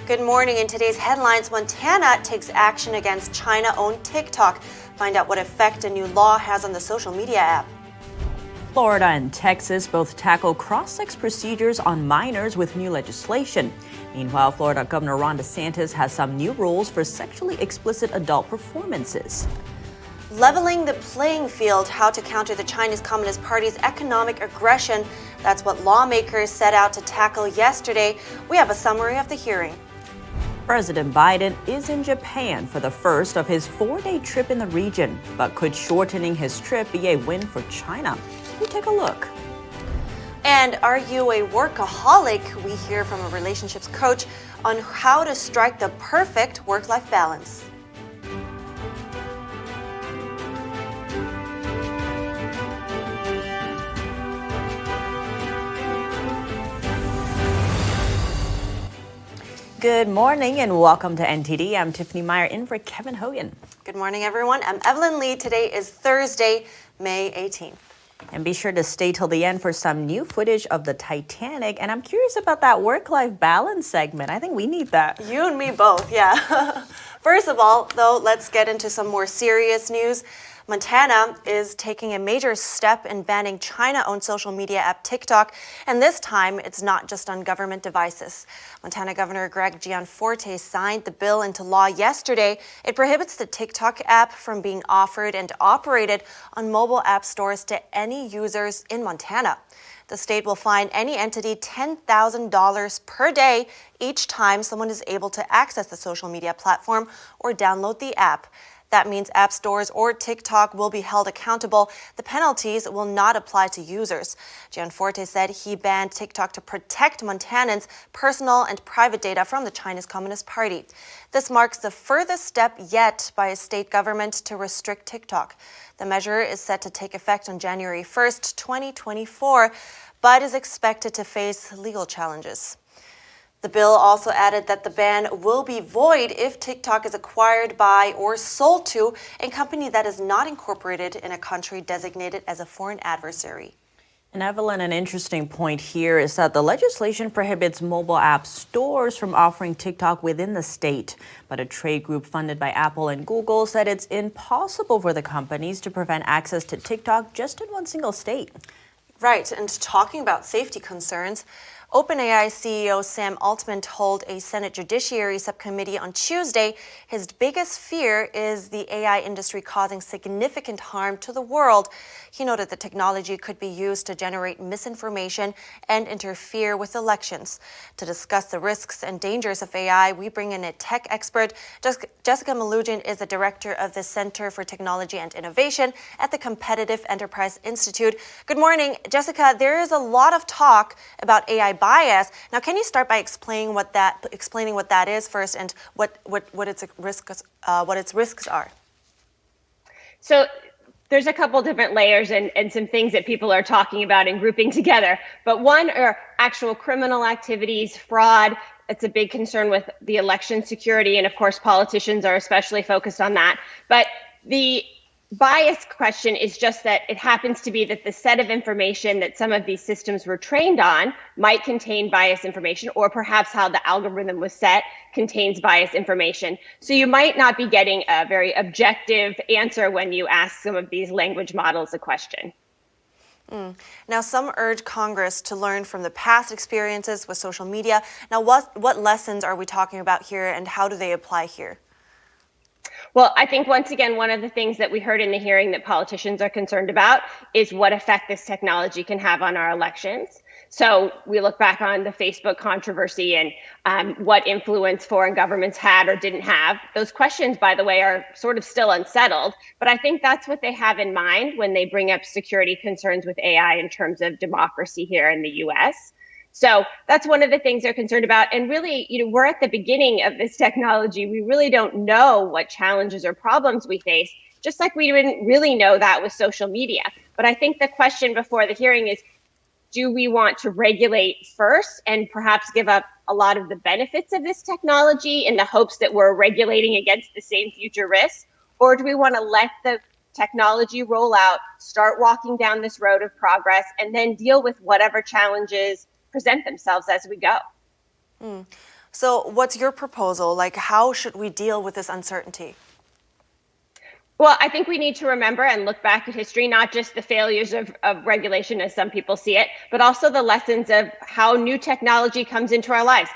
Good morning. In today's headlines, Montana takes action against China-owned TikTok. Find out what effect a new law has on the social media app. Florida and Texas both tackle cross-sex procedures on minors with new legislation. Meanwhile, Florida Governor Ron DeSantis has some new rules for sexually explicit adult performances. Leveling the playing field, how to counter the Chinese Communist Party's economic aggression. That's what lawmakers set out to tackle yesterday. We have a summary of the hearing. President Biden is in Japan for the first of his 4-day trip in the region. But could shortening his trip be a win for China? We take a look. And are you a workaholic? We hear from a relationships coach on how to strike the perfect work-life balance. Good morning and welcome to NTD. I'm Tiffany Meyer in for Kevin Hogan. Good morning, everyone. I'm Evelyn Lee. Today is Thursday, May 18th. And be sure to stay till the end for some new footage of the Titanic. And I'm curious about that work-life balance segment. I think we need that. You and me both, yeah. First of all, though, let's get into some more serious news. Montana is taking a major step in banning China-owned social media app TikTok, and this time it's not just on government devices. Montana Governor Greg Gianforte signed the bill into law yesterday. It prohibits the TikTok app from being offered and operated on mobile app stores to any users in Montana. The state will fine any entity $10,000 per day each time someone is able to access the social media platform or download the app. That means app stores or TikTok will be held accountable. The penalties will not apply to users. Gianforte said he banned TikTok to protect Montanans' personal and private data from the Chinese Communist Party. This marks the furthest step yet by a state government to restrict TikTok. The measure is set to take effect on January 1st, 2024, but is expected to face legal challenges. The bill also added that the ban will be void if TikTok is acquired by or sold to a company that is not incorporated in a country designated as a foreign adversary. And Evelyn, an interesting point here is that the legislation prohibits mobile app stores from offering TikTok within the state. But a trade group funded by Apple and Google said it's impossible for the companies to prevent access to TikTok just in one single state. Right, and talking about safety concerns, OpenAI CEO Sam Altman told a Senate Judiciary Subcommittee on Tuesday his biggest fear is the AI industry causing significant harm to the world. He noted the technology could be used to generate misinformation and interfere with elections. To discuss the risks and dangers of AI, we bring in a tech expert. Jessica Malugin is the director of the Center for Technology and Innovation at the Competitive Enterprise Institute. Good morning, Jessica. There is a lot of talk about AI bias. Now, can you start by explaining what that is first, and what its risks are? So there's a couple different layers and some things that people are talking about and grouping together. But one are actual criminal activities, fraud. It's a big concern with the election security, and of course, politicians are especially focused on that. But the bias question is just that it happens to be that the set of information that some of these systems were trained on might contain bias information, or perhaps how the algorithm was set contains bias information. So you might not be getting a very objective answer when you ask some of these language models a question. Now, some urge Congress to learn from the past experiences with social media. Now, what lessons are we talking about here, and how do they apply here? Well, I think once again, one of the things that we heard in the hearing that politicians are concerned about is what effect this technology can have on our elections. So we look back on the Facebook controversy and what influence foreign governments had or didn't have. Those questions, by the way, are sort of still unsettled, but I think that's what they have in mind when they bring up security concerns with AI in terms of democracy here in the US. So that's one of the things they're concerned about. And really, we're at the beginning of this technology. We really don't know what challenges or problems we face, just like we didn't really know that with social media. But I think the question before the hearing is, do we want to regulate first and perhaps give up a lot of the benefits of this technology in the hopes that we're regulating against the same future risks? Or do we want to let the technology roll out, start walking down this road of progress, and then deal with whatever challenges present themselves as we go? So what's your proposal? Like, how should we deal with this uncertainty? Well, I think we need to remember and look back at history, not just the failures of regulation as some people see it, but also the lessons of how new technology comes into our lives.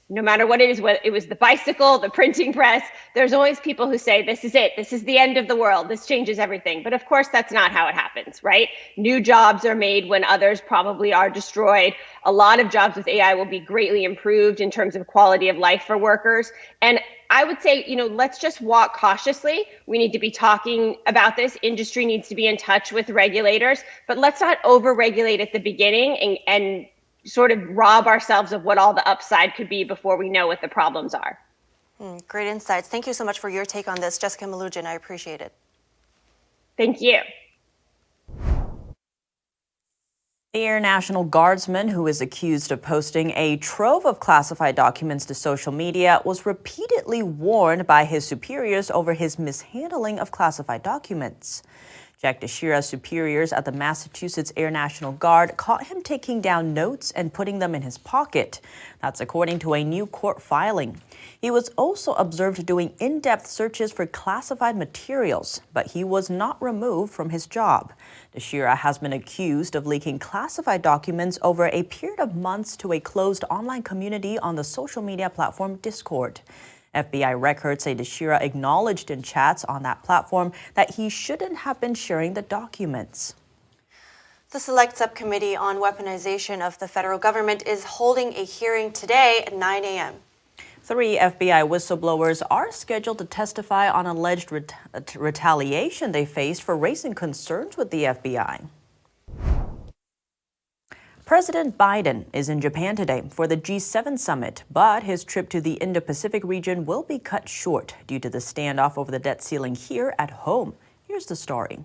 No matter what it is, whether it was the bicycle, the printing press, there's always people who say, this is it, this is the end of the world, this changes everything. But of course, that's not how it happens, right? New jobs are made when others probably are destroyed. A lot of jobs with AI will be greatly improved in terms of quality of life for workers. And I would say, let's just walk cautiously. We need to be talking about this. Industry needs to be in touch with regulators, but let's not over-regulate at the beginning and sort of rob ourselves of what all the upside could be before we know what the problems are. Great insights. Thank you so much for your take on this, Jessica Malugin. I appreciate it. Thank you. The Air National Guardsman, who is accused of posting a trove of classified documents to social media, was repeatedly warned by his superiors over his mishandling of classified documents. Jack Teixera's superiors at the Massachusetts Air National Guard caught him taking down notes and putting them in his pocket. That's according to a new court filing. He was also observed doing in-depth searches for classified materials, but he was not removed from his job. Teixera has been accused of leaking classified documents over a period of months to a closed online community on the social media platform Discord. FBI records say Teixera acknowledged in chats on that platform that he shouldn't have been sharing the documents. The Select Subcommittee on Weaponization of the Federal Government is holding a hearing today at 9 a.m. 3 FBI whistleblowers are scheduled to testify on alleged retaliation they faced for raising concerns with the FBI. President Biden is in Japan today for the G7 summit, but his trip to the Indo-Pacific region will be cut short due to the standoff over the debt ceiling here at home. Here's the story.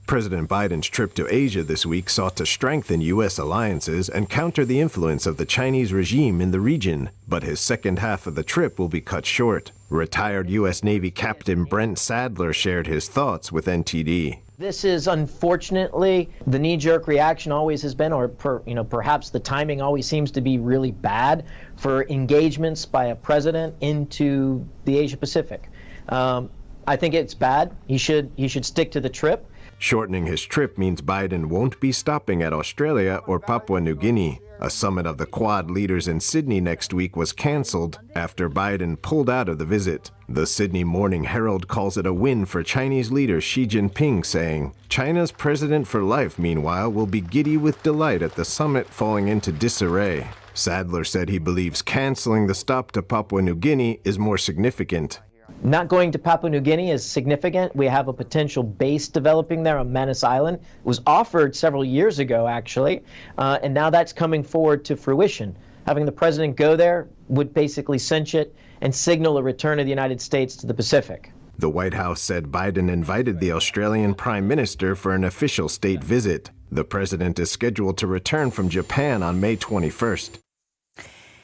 President Biden's trip to Asia this week sought to strengthen U.S. alliances and counter the influence of the Chinese regime in the region, but his second half of the trip will be cut short. Retired U.S. Navy Captain Brent Sadler shared his thoughts with NTD. This is unfortunately the knee-jerk reaction always has been, or perhaps the timing always seems to be really bad for engagements by a president into the Asia Pacific. I think it's bad. He should stick to the trip. Shortening his trip means Biden won't be stopping at Australia or Papua New Guinea. A summit of the Quad leaders in Sydney next week was cancelled after Biden pulled out of the visit. The Sydney Morning Herald calls it a win for Chinese leader Xi Jinping, saying, China's president for life, meanwhile, will be giddy with delight at the summit falling into disarray. Sadler said he believes cancelling the stop to Papua New Guinea is more significant. Not going to Papua New Guinea is significant. We have a potential base developing there on Manus Island. It was offered several years ago, actually, and now that's coming forward to fruition. Having the president go there would basically cinch it and signal a return of the United States to the Pacific. The White House said Biden invited the Australian Prime Minister for an official state visit. The president is scheduled to return from Japan on May 21st.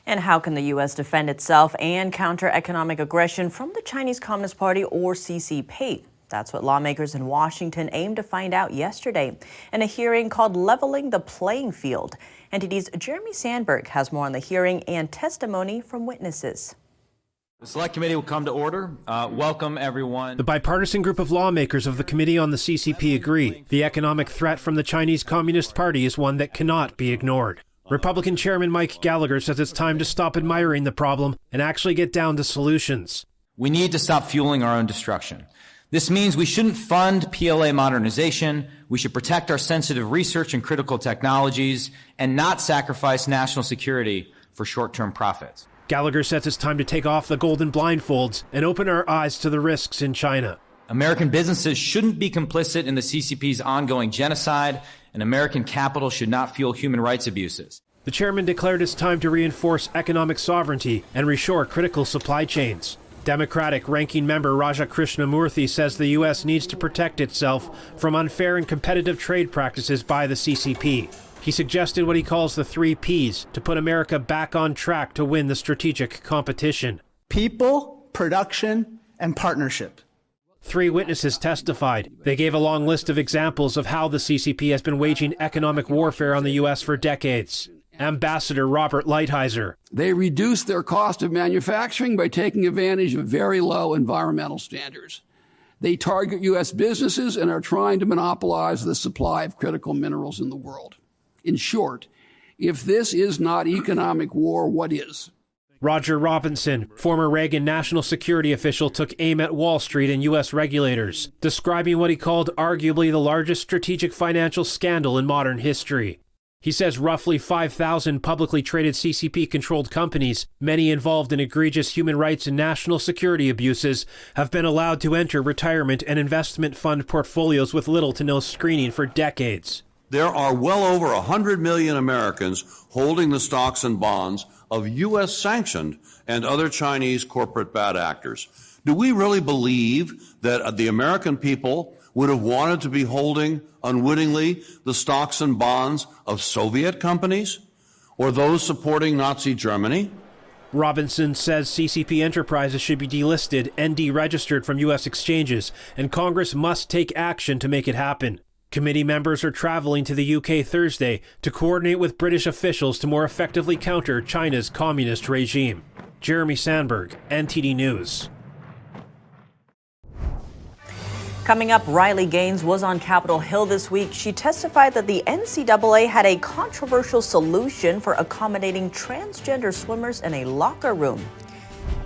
And how can the U.S. defend itself and counter economic aggression from the Chinese Communist Party or CCP? That's what lawmakers in Washington aimed to find out yesterday in a hearing called Leveling the Playing Field. NTD's Jeremy Sandberg has more on the hearing and testimony from witnesses. The Select Committee will come to order. Welcome, everyone. The bipartisan group of lawmakers of the Committee on the CCP agree the economic threat from the Chinese Communist Party is one that cannot be ignored. Republican Chairman Mike Gallagher says it's time to stop admiring the problem and actually get down to solutions. We need to stop fueling our own destruction. This means we shouldn't fund PLA modernization, we should protect our sensitive research and critical technologies, and not sacrifice national security for short-term profits. Gallagher says it's time to take off the golden blindfolds and open our eyes to the risks in China. American businesses shouldn't be complicit in the CCP's ongoing genocide, and American capital should not fuel human rights abuses. The chairman declared it's time to reinforce economic sovereignty and reshore critical supply chains. Democratic ranking member Raja Krishnamurthy says the U.S. needs to protect itself from unfair and competitive trade practices by the CCP. He suggested what he calls the 3 Ps to put America back on track to win the strategic competition. People, production, and partnership. 3 witnesses testified. They gave a long list of examples of how the CCP has been waging economic warfare on the U.S. for decades. Ambassador Robert Lighthizer. They reduce their cost of manufacturing by taking advantage of very low environmental standards. They target U.S. businesses and are trying to monopolize the supply of critical minerals in the world. In short, if this is not economic war, what is? Roger Robinson, former Reagan national security official, took aim at Wall Street and U.S. regulators, describing what he called arguably the largest strategic financial scandal in modern history. He says roughly 5,000 publicly traded CCP-controlled companies, many involved in egregious human rights and national security abuses, have been allowed to enter retirement and investment fund portfolios with little to no screening for decades. There are well over 100 million Americans holding the stocks and bonds of U.S.-sanctioned and other Chinese corporate bad actors. Do we really believe that the American people would have wanted to be holding unwittingly the stocks and bonds of Soviet companies or those supporting Nazi Germany? Robinson says CCP enterprises should be delisted and deregistered from U.S. exchanges, and Congress must take action to make it happen. Committee members are traveling to the UK Thursday to coordinate with British officials to more effectively counter China's communist regime. Jeremy Sandberg, NTD News. Coming up, Riley Gaines was on Capitol Hill this week. She testified that the NCAA had a controversial solution for accommodating transgender swimmers in a locker room.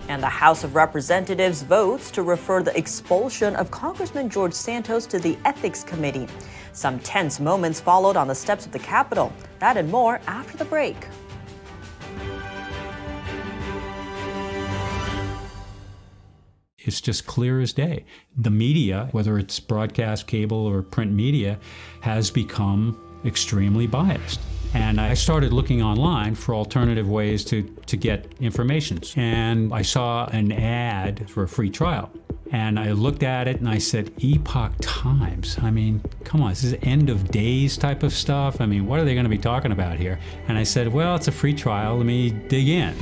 And the House of Representatives votes to refer the expulsion of Congressman George Santos to the Ethics Committee. Some tense moments followed on the steps of the Capitol. That and more after the break. It's just clear as day. The media, whether it's broadcast, cable, or print media, has become extremely biased. And I started looking online for alternative ways to get information. And I saw an ad for a free trial. And I looked at it and I said, Epoch Times. I mean, come on, this is end of days type of stuff. I mean, what are they going to be talking about here? And I said, well, it's a free trial. Let me dig in.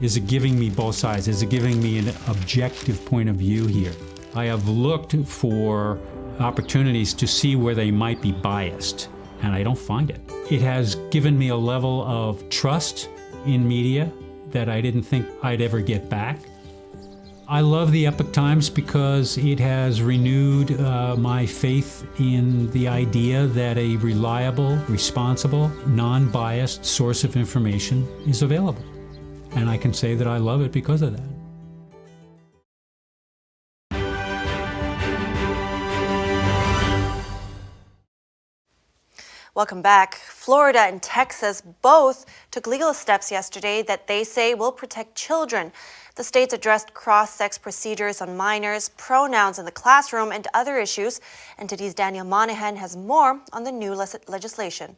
Is it giving me both sides? Is it giving me an objective point of view here? I have looked for opportunities to see where they might be biased, and I don't find it. It has given me a level of trust in media that I didn't think I'd ever get back. I love the Epoch Times because it has renewed my faith in the idea that a reliable, responsible, non-biased source of information is available. And I can say that I love it because of that. Welcome back. Florida and Texas both took legal steps yesterday that they say will protect children. The states addressed cross-sex procedures on minors, pronouns in the classroom, and other issues. NTD's Daniel Monahan has more on the new legislation.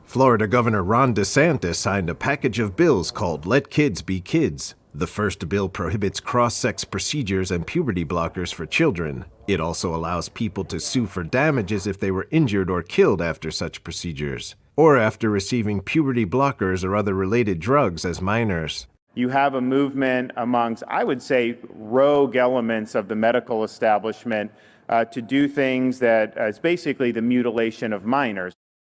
Florida Governor Ron DeSantis signed a package of bills called Let Kids Be Kids. The first bill prohibits cross-sex procedures and puberty blockers for children. It also allows people to sue for damages if they were injured or killed after such procedures, or after receiving puberty blockers or other related drugs as minors. You have a movement amongst, I would say, rogue elements of the medical establishment to do things that is basically the mutilation of minors.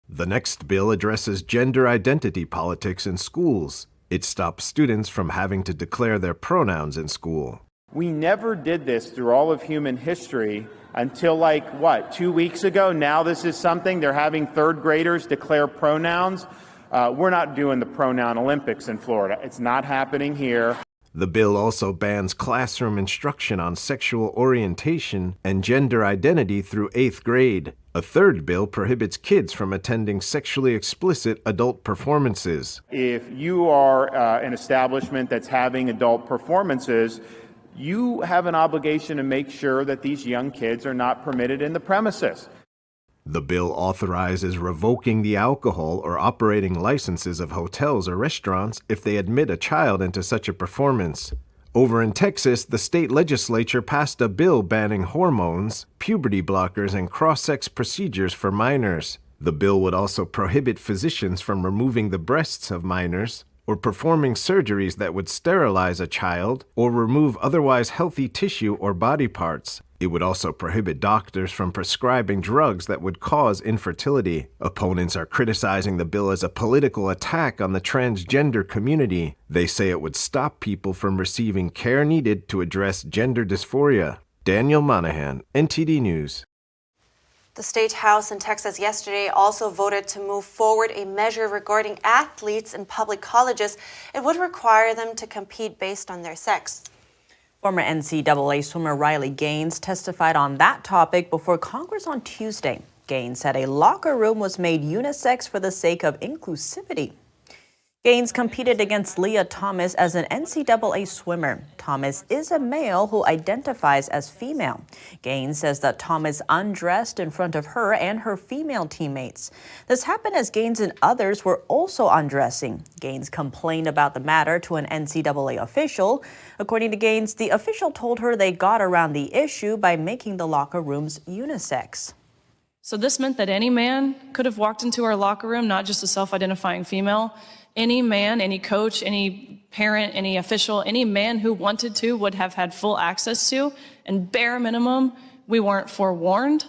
The next bill addresses gender identity politics in schools. It stops students from having to declare their pronouns in school. We never did this through all of human history until 2 weeks ago. Now this is something they're having third graders declare pronouns. We're not doing the pronoun Olympics in Florida. It's not happening here. The bill also bans classroom instruction on sexual orientation and gender identity through 8th grade. A third bill prohibits kids from attending sexually explicit adult performances. If you are an establishment that's having adult performances, you have an obligation to make sure that these young kids are not permitted in the premises. The bill authorizes revoking the alcohol or operating licenses of hotels or restaurants if they admit a child into such a performance. Over in Texas, the state legislature passed a bill banning hormones, puberty blockers, and cross-sex procedures for minors. The bill would also prohibit physicians from removing the breasts of minors or performing surgeries that would sterilize a child or remove otherwise healthy tissue or body parts. It would also prohibit doctors from prescribing drugs that would cause infertility. Opponents are criticizing the bill as a political attack on the transgender community. They say it would stop people from receiving care needed to address gender dysphoria. Daniel Monahan, NTD News. The State House in Texas yesterday also voted to move forward a measure regarding athletes in public colleges. It would require them to compete based on their sex. Former NCAA swimmer Riley Gaines testified on that topic before Congress on Tuesday. Gaines said a locker room was made unisex for the sake of inclusivity. Gaines competed against Leah Thomas as an NCAA swimmer. Thomas is a male who identifies as female. Gaines says that Thomas undressed in front of her and her female teammates. This happened as Gaines and others were also undressing. Gaines complained about the matter to an NCAA official. According to Gaines, the official told her they got around the issue by making the locker rooms unisex. So this meant that any man could have walked into our locker room, not just a self-identifying female. Any man, any coach, any parent, any official, any man who wanted to would have had full access to, and bare minimum, we weren't forewarned.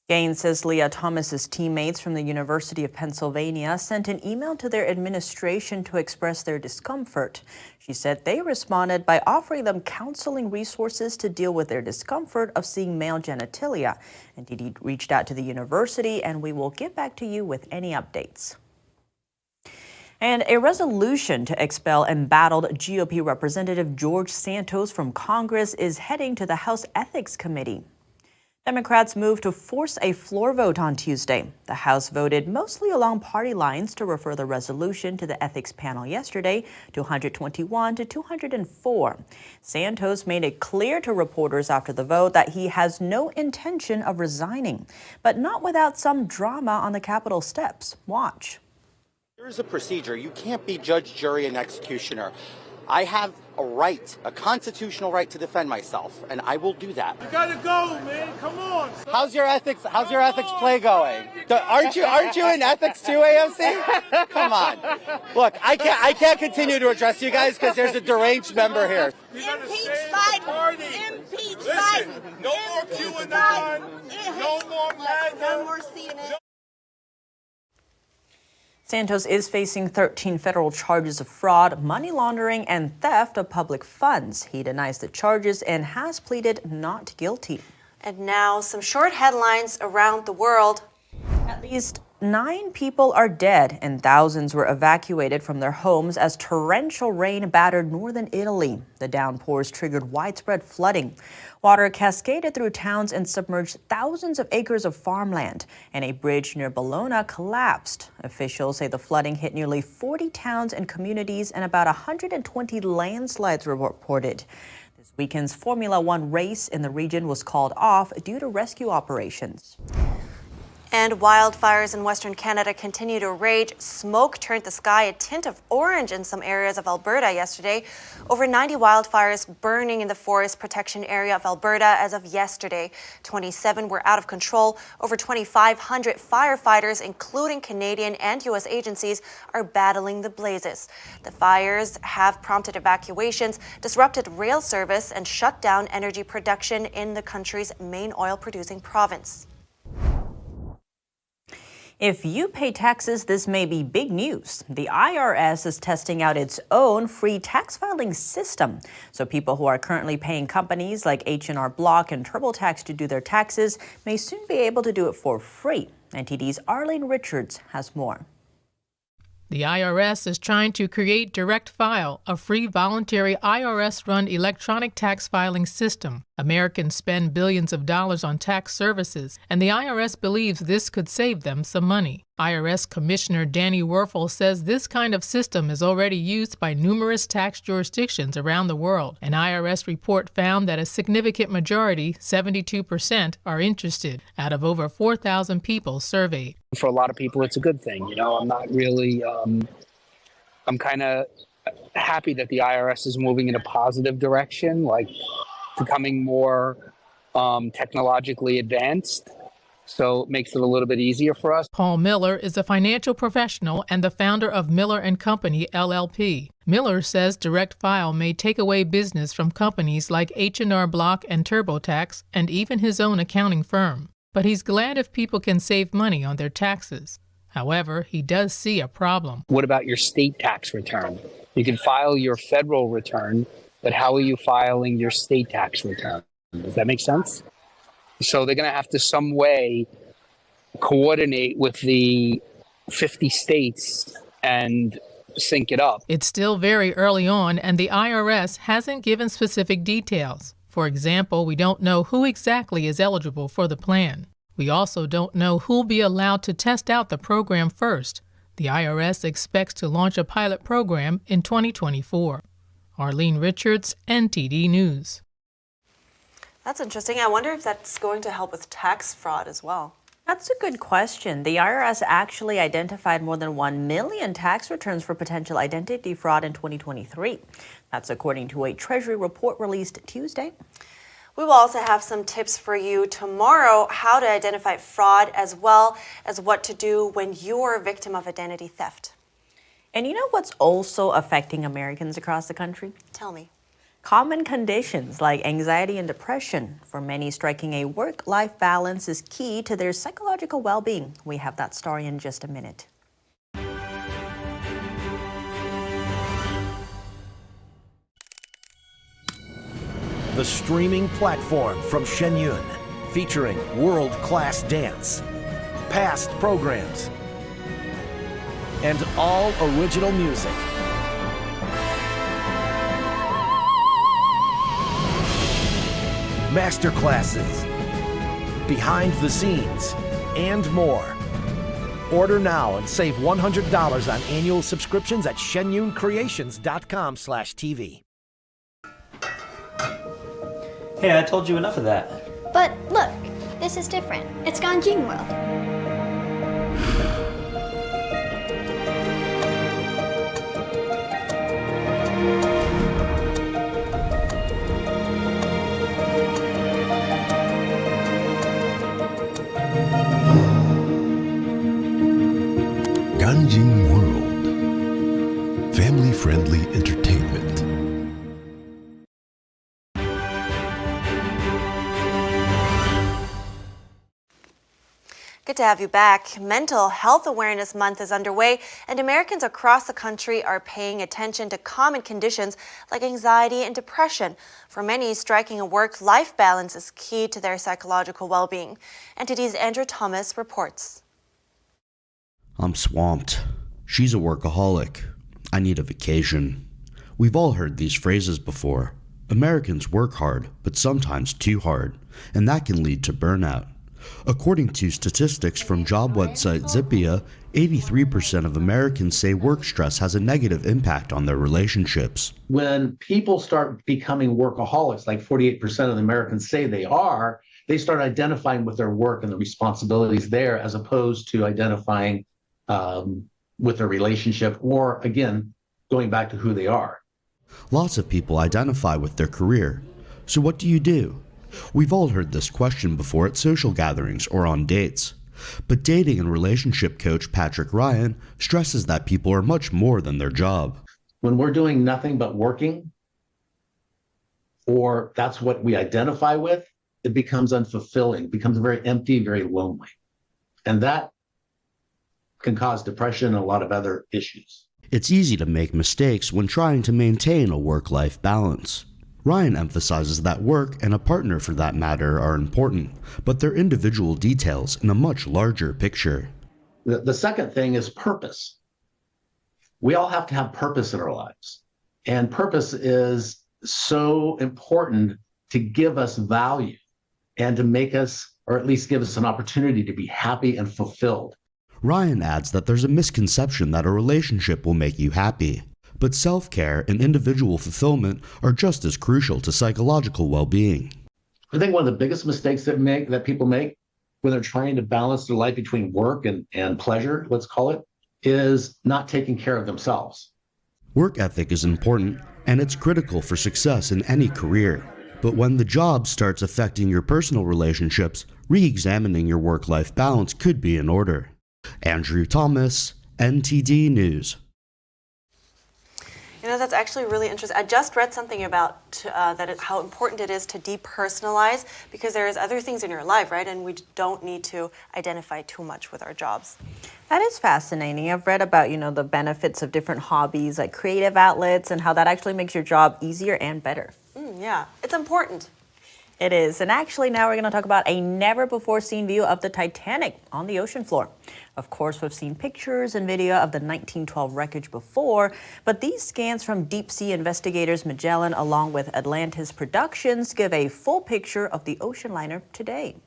Gaines says Leah Thomas's teammates from the University of Pennsylvania sent an email to their administration to express their discomfort. She said they responded by offering them counseling resources to deal with their discomfort of seeing male genitalia. NTD reached out to the university, and we will get back to you with any updates. And a resolution to expel embattled GOP Representative George Santos from Congress is heading to the House Ethics Committee. Democrats moved to force a floor vote on Tuesday. The House voted mostly along party lines to refer the resolution to the ethics panel yesterday, 221 to 204. Santos made it clear to reporters after the vote that he has no intention of resigning, but not without some drama on the Capitol steps. Watch. Here's a procedure. You can't be judge, jury, and executioner. I have a right, a constitutional right to defend myself, and I will do that. You gotta go, man. Come on. Son. How's your ethics play going? Aren't you in ethics too, AOC? Come on. Look, I can't continue to address you guys because there's a deranged member here. Impeach Biden. Impeach Biden. No more QAnon. No more MAGA. No more CNN. Santos is facing 13 federal charges of fraud, money laundering, and theft of public funds. He denies the charges and has pleaded not guilty. And now some short headlines around the world. At least 9 people are dead and thousands were evacuated from their homes as torrential rain battered northern Italy. The downpours triggered widespread flooding. Water cascaded through towns and submerged thousands of acres of farmland, and a bridge near Bologna collapsed. Officials say the flooding hit nearly 40 towns and communities, and about 120 landslides were reported. This weekend's Formula One race in the region was called off due to rescue operations. And wildfires in Western Canada continue to rage. Smoke turned the sky a tint of orange in some areas of Alberta yesterday. Over 90 wildfires burning in the forest protection area of Alberta as of yesterday. 27 were out of control. Over 2,500 firefighters, including Canadian and U.S. agencies, are battling the blazes. The fires have prompted evacuations, disrupted rail service, and shut down energy production in the country's main oil-producing province. If you pay taxes, this may be big news. The IRS is testing out its own free tax filing system. So people who are currently paying companies like H&R Block and TurboTax to do their taxes may soon be able to do it for free. NTD's Arlene Richards has more. The IRS is trying to create Direct File, a free voluntary IRS-run electronic tax filing system. Americans spend billions of dollars on tax services, and the IRS believes this could save them some money. IRS Commissioner Danny Werfel says this kind of system is already used by numerous tax jurisdictions around the world. An IRS report found that a significant majority, 72%, are interested out of over 4,000 people surveyed. For a lot of people, it's a good thing. You know, I'm not really, I'm kind of happy that the IRS is moving in a positive direction, like becoming more technologically advanced. So it makes it a little bit easier for us. Paul Miller is a financial professional and the founder of Miller & Company, LLP. Miller says Direct File may take away business from companies like H&R Block and TurboTax and even his own accounting firm. But he's glad if people can save money on their taxes. However, he does see a problem. What about your state tax return? You can file your federal return, but how are you filing your state tax return? Does that make sense? So they're going to have to some way coordinate with the 50 states and sync it up. It's still very early on, and the IRS hasn't given specific details. For example, we don't know who exactly is eligible for the plan. We also don't know who'll be allowed to test out the program first. The IRS expects to launch a pilot program in 2024. Arlene Richards, NTD News. That's interesting. I wonder if that's going to help with tax fraud as well. That's a good question. The IRS actually identified more than 1 million tax returns for potential identity fraud in 2023. That's according to a Treasury report released Tuesday. We will also have some tips for you tomorrow, how to identify fraud as well as what to do when you're a victim of identity theft. And you know what's also affecting Americans across the country? Tell me. Common conditions like anxiety and depression. For many, striking a work-life balance is key to their psychological well-being. We have that story in just a minute. The streaming platform from Shen Yun, featuring world-class dance, past programs, and all original music. Masterclasses, behind the scenes, and more. Order now and save $100 on annual subscriptions at shenyuncreations.com/TV. Hey, I told you enough of that. But look, this is different. It's Ganjing World. Ganjing World. Family-friendly entertainment. Good to have you back. Mental Health Awareness Month is underway, and Americans across the country are paying attention to common conditions like anxiety and depression. For many, striking a work-life balance is key to their psychological well-being. NTD's Andrew Thomas reports. I'm swamped. She's a workaholic. I need a vacation. We've all heard these phrases before. Americans work hard, but sometimes too hard, and that can lead to burnout. According to statistics from job website Zippia, 83% of Americans say work stress has a negative impact on their relationships. When people start becoming workaholics, like 48% of the Americans say they are, they start identifying with their work and the responsibilities there as opposed to identifying with their relationship or, again, going back to who they are. Lots of people identify with their career. So what do you do? We've all heard this question before at social gatherings or on dates. But dating and relationship coach Patrick Ryan stresses that people are much more than their job. When we're doing nothing but working, or that's what we identify with, it becomes unfulfilling, it becomes very empty, very lonely. And that can cause depression and a lot of other issues. It's easy to make mistakes when trying to maintain a work-life balance. Ryan emphasizes that work and a partner for that matter are important, but they're individual details in a much larger picture. The second thing is purpose. We all have to have purpose in our lives. And purpose is so important to give us value and to make us, or at least give us an opportunity to be happy and fulfilled. Ryan adds that there's a misconception that a relationship will make you happy. But self-care and individual fulfillment are just as crucial to psychological well-being. I think one of the biggest mistakes that people make when they're trying to balance their life between work and pleasure, let's call it, is not taking care of themselves. Work ethic is important, and it's critical for success in any career. But when the job starts affecting your personal relationships, re-examining your work-life balance could be in order. Andrew Thomas, NTD News. You know, that's actually really interesting. I just read something about how important it is to depersonalize, because there's other things in your life, right? And we don't need to identify too much with our jobs. That is fascinating. I've read about, the benefits of different hobbies like creative outlets and how that actually makes your job easier and better. Yeah, it's important. It is. And actually now we're going to talk about a never before seen view of the Titanic on the ocean floor. Of course, we've seen pictures and video of the 1912 wreckage before, but these scans from deep sea investigators Magellan along with Atlantis Productions give a full picture of the ocean liner today.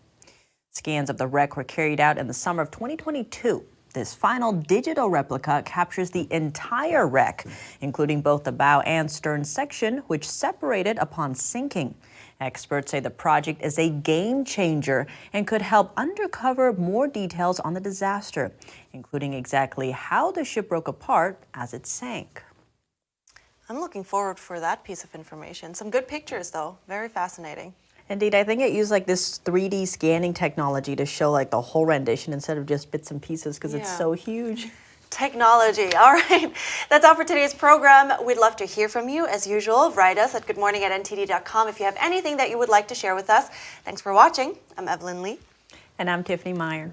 Scans of the wreck were carried out in the summer of 2022. This final digital replica captures the entire wreck, including both the bow and stern section, which separated upon sinking. Experts say the project is a game changer and could help uncover more details on the disaster, including exactly how the ship broke apart as it sank. I'm looking forward for that piece of information. Some good pictures, though. Very fascinating. Indeed, I think it used this 3D scanning technology to show the whole rendition instead of just bits and pieces because it's so huge. Technology. All right. That's all for today's program. We'd love to hear from you. As usual, write us at goodmorning@ntd.com if you have anything that you would like to share with us. Thanks for watching. I'm Evelyn Lee. And I'm Tiffany Meyer.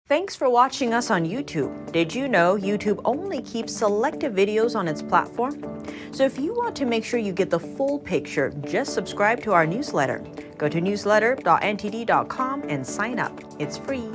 Thanks for watching us on YouTube. Did you know YouTube only keeps selective videos on its platform? So if you want to make sure you get the full picture, just subscribe to our newsletter. Go to newsletter.ntd.com and sign up. It's free.